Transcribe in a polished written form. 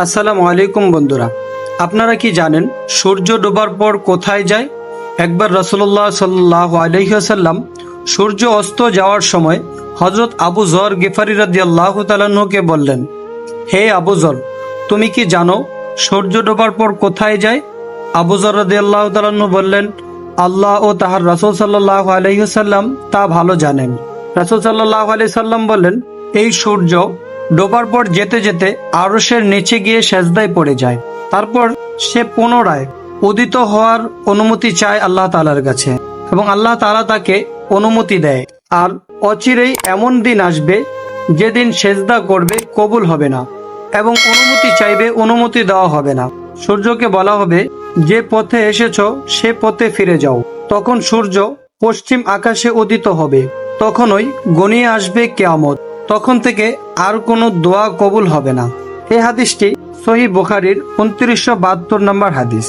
আসসালামু আলাইকুম বন্ধুরা, আপনারা কি জানেন সূর্য ডোবার পর কোথায় যায়? একবার রাসূলুল্লাহ সাল্লাল্লাহু আলাইহি ওয়াসাল্লাম সূর্য অস্ত যাওয়ার সময় হযরত আবু যর গিফারী রাদিয়াল্লাহু তাআলা আনহুকে বললেন, হে আবু যর, তুমি কি জানো সূর্য ডোবার পর কোথায় যায়? আবু যর রাদিয়াল্লাহু তাআলা আনহু বললেন, আল্লাহ ও তাহার রাসূল সাল্লাল্লাহু আলাইহি ওয়াসাল্লাম তা ভালো জানেন। রাসূল সাল্লাল্লাহু আলাইহি সাল্লাম বললেন, এই সূর্য ডোবার পর যেতে যেতে আরশের নিচে গিয়ে সেজদায় পড়ে যায়। তারপর সে পুনরায় উদিত হওয়ার অনুমতি চায় আল্লাহ তাআলার কাছে এবং আল্লাহ তাআলা তাকে অনুমতি দেয়। আর অচিরেই এমন দিন আসবে যেদিন সেজদা করবে কবুল হবে না এবং অনুমতি চাইবে অনুমতি দেওয়া হবে না। সূর্যকে বলা হবে, যে পথে এসেছো সে পথে ফিরে যাও। তখন সূর্য পশ্চিম আকাশে উদিত হবে। তখনই গনিয়ে আসবে কিয়ামত। তখন থেকে আর কোনো দোয়া কবুল হবে না। এই হাদিসটি সহিহ বুখারীর 2972 নম্বর হাদিস।